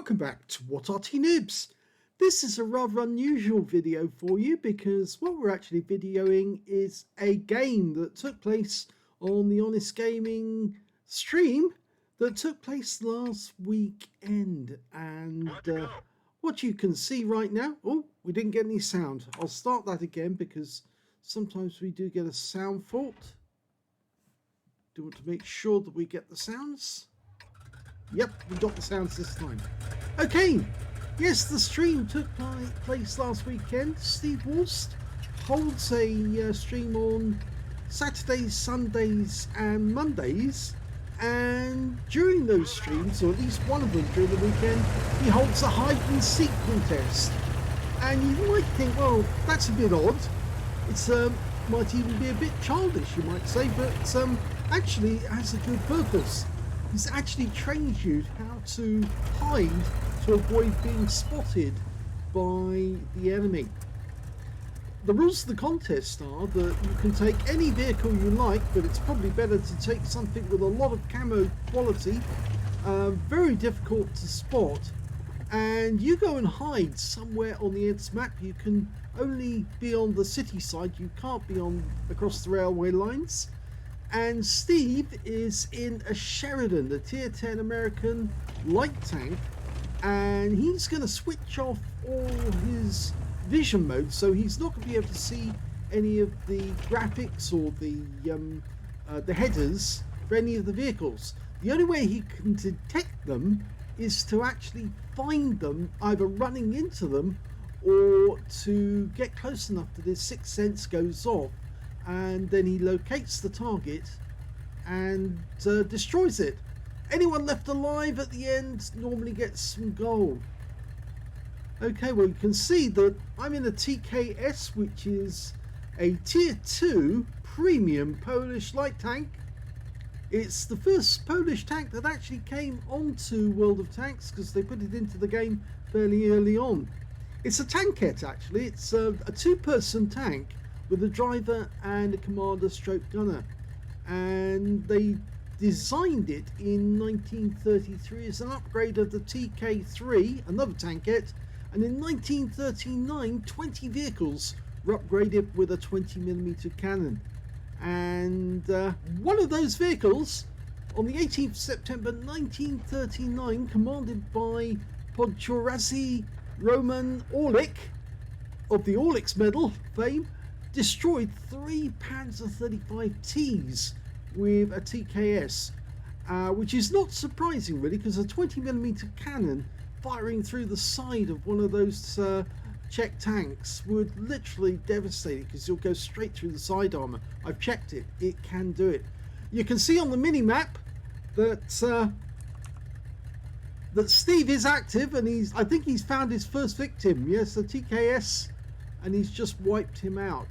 Welcome back to What Arty Noobs. This is a rather unusual video for you because what we're actually videoing is a game that took place on the Honest Gaming stream that took place last weekend. And what you can see right now, oh, we didn't get any sound. I'll start that again because sometimes we do get a sound fault. Do want to make sure that we get the sounds. Yep, we got the sounds this time. Okay, yes, the stream took place last weekend. Steve Wallst holds a stream on Saturdays, Sundays and Mondays, and during those streams, or at least one of them during the weekend, he holds a hide and seek contest. And you might think, well, that's a bit odd. It's might even be a bit childish, you might say, but actually it has a good purpose. He's actually trained you how to hide to avoid being spotted by the enemy. The rules of the contest are that you can take any vehicle you like, but it's probably better to take something with a lot of camo quality, very difficult to spot, and you go and hide somewhere on the Ensk map. You can only be on the city side, you can't be on across the railway lines. And Steve is in a Sheridan, the tier 10 American light tank, and he's going to switch off all his vision modes, so he's not going to be able to see any of the graphics or the headers for any of the vehicles. The only way he can detect them is to actually find them, either running into them or to get close enough that his sixth sense goes off, and then he locates the target and destroys it. Anyone left alive at the end normally gets some gold. Okay, well, you can see that I'm in a TKS, which is a tier 2 premium Polish light tank. It's the first Polish tank that actually came onto World of Tanks because they put it into the game fairly early on. It's a tankette, actually. It's a two-person tank with a driver and a commander stroke gunner, and they designed it in 1933 as an upgrade of the TK3, another tankette, and in 1939 20 vehicles were upgraded with a 20mm cannon. And one of those vehicles, on the 18th of September 1939, commanded by Podchorazi Roman Orlik of the Orliks Medal fame, destroyed 3 Panzer 35Ts with a TKS, which is not surprising really, because a 20mm cannon firing through the side of one of those Czech tanks would literally devastate it, because you'll go straight through the side armor. I've checked it, it can do it. You can see on the mini-map that that Steve is active, and I think he's found his first victim. Yes, the TKS, and he's just wiped him out.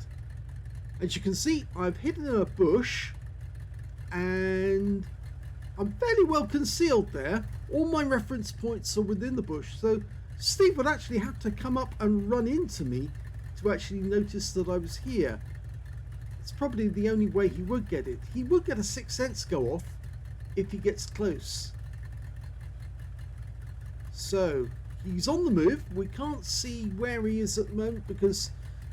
As you can see, I've hidden in a bush and I'm fairly well concealed there. All my reference points are within the bush, so Steve would actually have to come up and run into me to actually notice that I was here. It's probably the only way he would get it. He would get a sixth sense go off if he gets close. So he's on the move. We can't see where he is at the moment because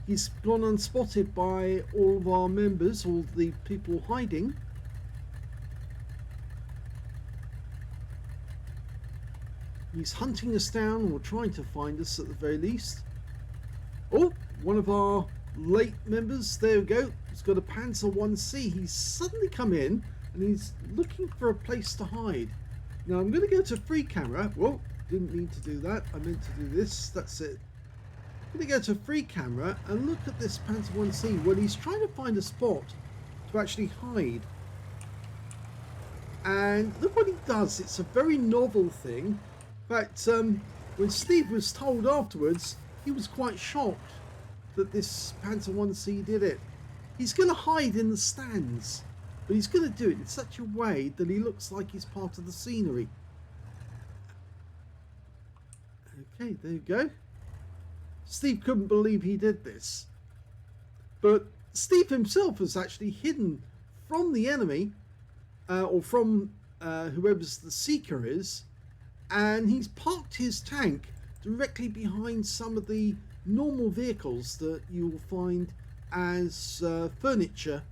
he's gone unspotted by all of our members, all the people hiding. He's hunting us down, or trying to find us at the very least. Oh, one of our late members, there we go. He's got a Panzer 1C. He's suddenly come in and he's looking for a place to hide. Now I'm going to go to free camera. Whoa, didn't mean to do that. I meant to do this. That's it. I'm going to go to free camera and look at this Panzer 1C when he's trying to find a spot to actually hide. And look what he does. It's a very novel thing. In fact, when Steve was told afterwards, he was quite shocked that this Panzer 1C did it. He's going to hide in the stands, but he's going to do it in such a way that he looks like he's part of the scenery. Okay, there you go. Steve couldn't believe he did this, but Steve himself has actually hidden from the enemy, or from whoever's the seeker is, and he's parked his tank directly behind some of the normal vehicles that you'll find as furniture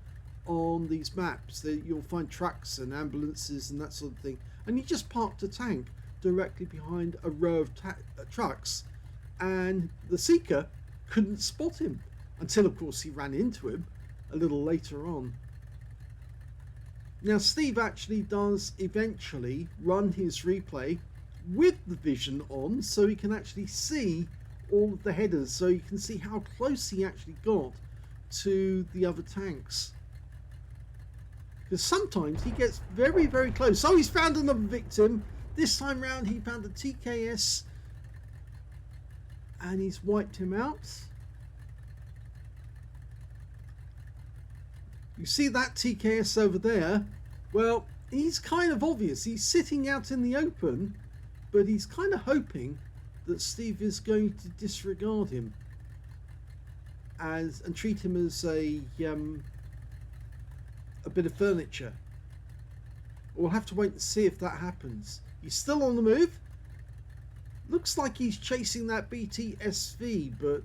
on these maps. You'll find trucks and ambulances and that sort of thing, and he just parked a tank directly behind a row of trucks, and the Seeker couldn't spot him until of course he ran into him a little later on. Now Steve actually does eventually run his replay with the vision on, so he can actually see all of the headers, so you can see how close he actually got to the other tanks. Because sometimes he gets very, very close. Oh, he's found another victim. This time round he found a TKS and he's wiped him out. You see that TKS over there? Well, he's kind of obvious. He's sitting out in the open, but he's kind of hoping that Steve is going to disregard him and treat him as a bit of furniture. We'll have to wait and see if that happens. He's still on the move. Looks like he's chasing that BTSV, but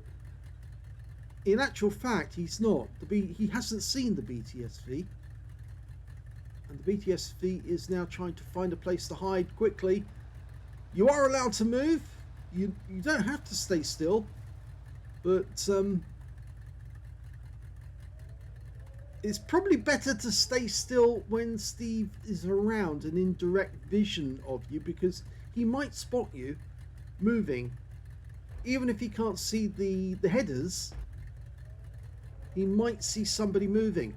in actual fact he's not. He hasn't seen the BTSV, and the BTSV is now trying to find a place to hide quickly. You are allowed to move. You don't have to stay still, but it's probably better to stay still when Steve is around and in direct vision of you, because he might spot you moving. Even if he can't see the headers, he might see somebody moving.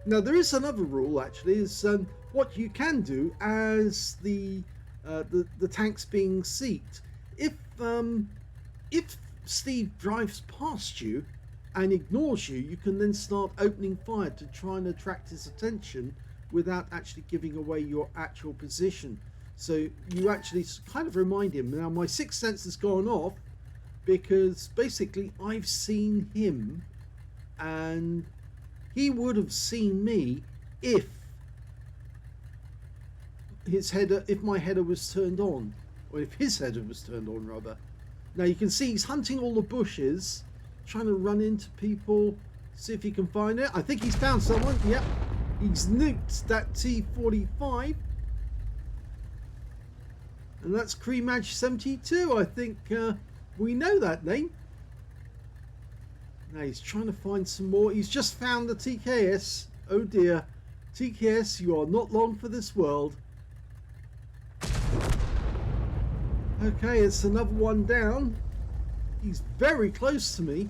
Now there is another rule actually, is what you can do as the tank's being seeked. If Steve drives past you and ignores you, you can then start opening fire to try and attract his attention without actually giving away your actual position. So you actually kind of remind him. Now my sixth sense has gone off because basically I've seen him and he would have seen me if my header was turned on, or if his header was turned on rather. Now you can see he's hunting all the bushes, trying to run into people, see if he can find it. I think he's found someone. Yep, he's nuked that T45, and that's Creamage 72. I think we know that name. Now he's trying to find some more. He's just found the TKS. Oh dear, TKS, you are not long for this world. Okay, it's another one down. He's very close to me.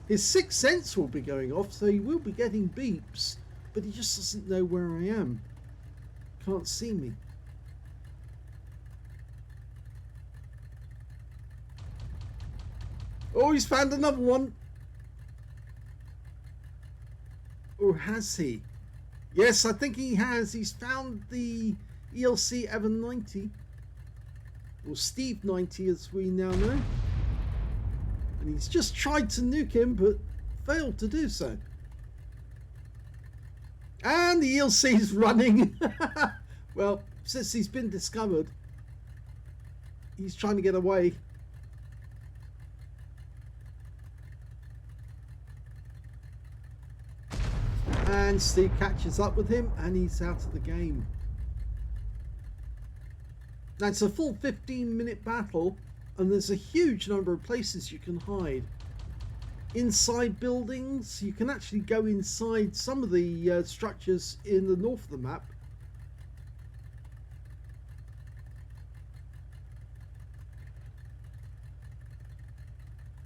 His sixth sense will be going off, so he will be getting beeps, but he just doesn't know where I am. Can't see me. Oh, he's found another one. Or has he? Yes, I think he has. He's found the ELC Evan 90. Or Steve 90 as we now know. And he's just tried to nuke him but failed to do so. And the ELC is running. Well, since he's been discovered, he's trying to get away. And Steve catches up with him and he's out of the game. Now it's a full 15-minute battle and there's a huge number of places you can hide. Inside buildings, you can actually go inside some of the structures in the north of the map.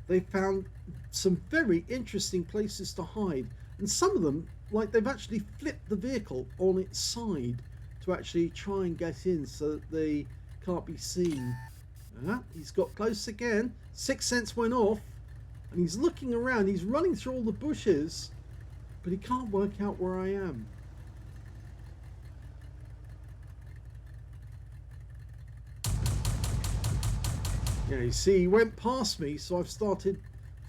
They found some very interesting places to hide, and some of them, like, they've actually flipped the vehicle on its side to actually try and get in so that they can't be seen. He's got close again. Sixth sense went off and he's looking around. He's running through all the bushes, but he can't work out where I am. Yeah, you see, he went past me, so I've started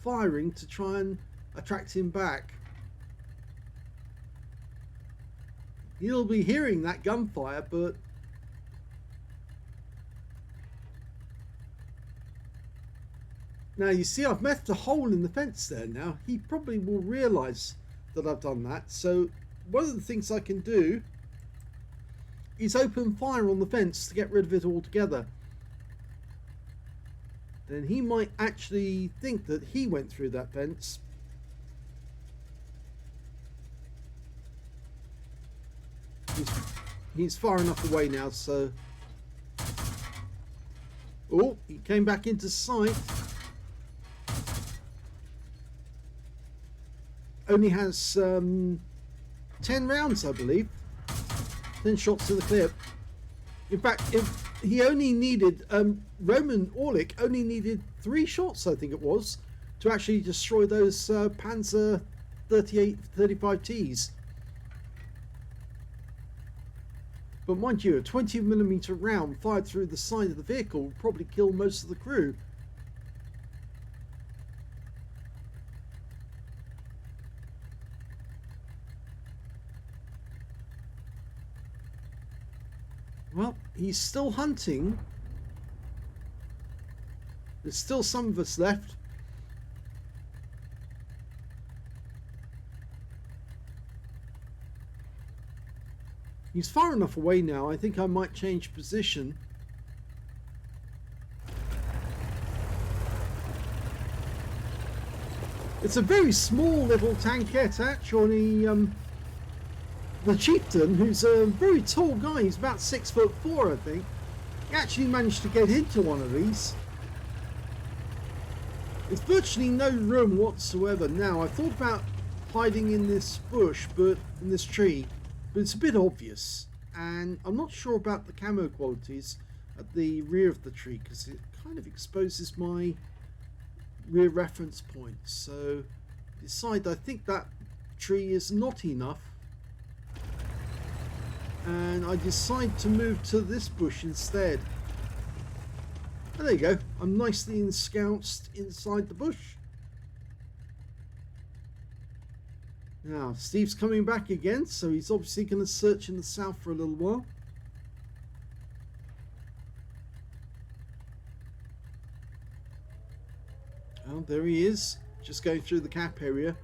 firing to try and attract him back. He'll be hearing that gunfire, but now you see I've left a hole in the fence there. Now he probably will realise that I've done that. So one of the things I can do is open fire on the fence to get rid of it altogether. Then he might actually think that he went through that fence. He's far enough away now, so... Oh, he came back into sight. Only has 10 rounds, I believe. 10 shots to the clip. In fact, if he only needed... Roman Orlik only needed 3 shots, I think it was, to actually destroy those Panzer 35Ts. But mind you, a 20mm round fired through the side of the vehicle would probably kill most of the crew. Well, he's still hunting. There's still some of us left. He's far enough away now. I think I might change position. It's a very small little tankette, actually. The chieftain, who's a very tall guy, he's about 6'4", I think. He actually managed to get into one of these. There's virtually no room whatsoever now. I thought about hiding in this bush, but in this tree. But it's a bit obvious, and I'm not sure about the camo qualities at the rear of the tree because it kind of exposes my rear reference point. So decide I think that tree is not enough, and I decide to move to this bush instead. And there you go, I'm nicely ensconced inside the bush. Now, Steve's coming back again, so he's obviously going to search in the south for a little while. Oh, there he is, just going through the cap area.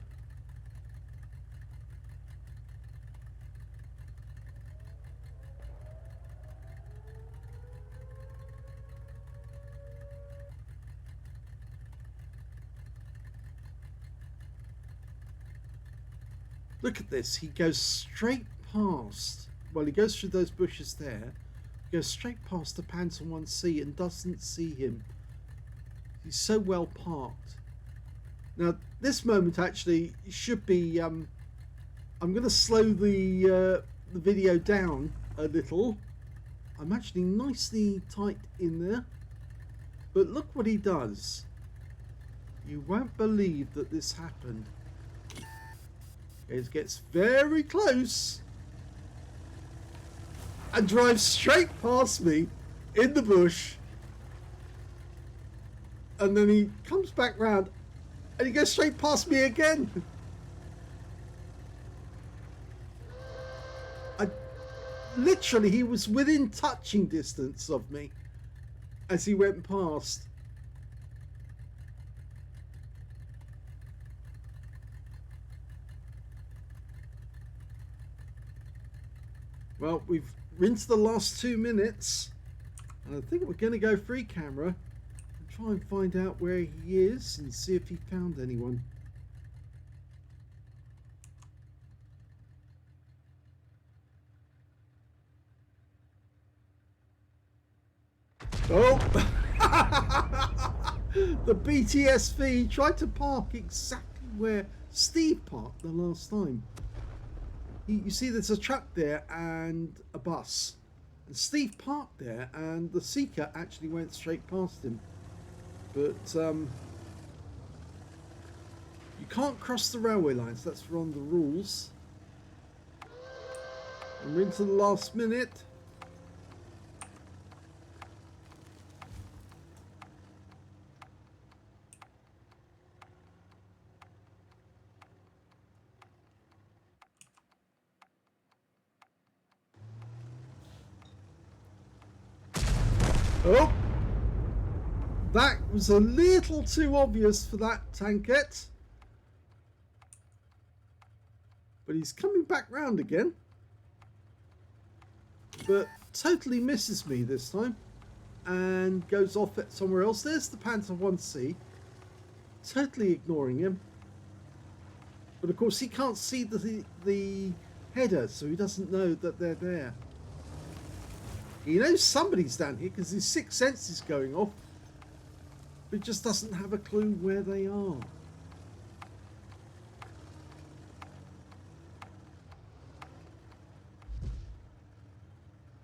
Look at this, he goes straight past, well, he goes through those bushes there, goes straight past the Panzer 1C and doesn't see him. He's so well parked. Now, this moment actually should be, I'm going to slow the video down a little. I'm actually nicely tight in there. But look what he does. You won't believe that this happened. It gets very close and drives straight past me in the bush, and then he comes back round and he goes straight past me again. Literally, he was within touching distance of me as he went past. Well, we've rinsed the last 2 minutes, and I think we're going to go free camera and try and find out where he is and see if he found anyone. Oh! The BTSV tried to park exactly where Steve parked the last time. You see there's a truck there and a bus, and Steve parked there and the Seeker actually went straight past him. But you can't cross the railway lines, that's on the rules. And we're into the last minute. Oh! That was a little too obvious for that tankette. But he's coming back round again. But totally misses me this time. And goes off at somewhere else. There's the Panther 1C. Totally ignoring him. But of course he can't see the header, so he doesn't know that they're there. He knows somebody's down here because his sixth sense is going off. But he just doesn't have a clue where they are.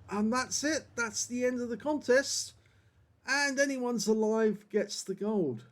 And that's it. That's the end of the contest. And anyone's alive gets the gold.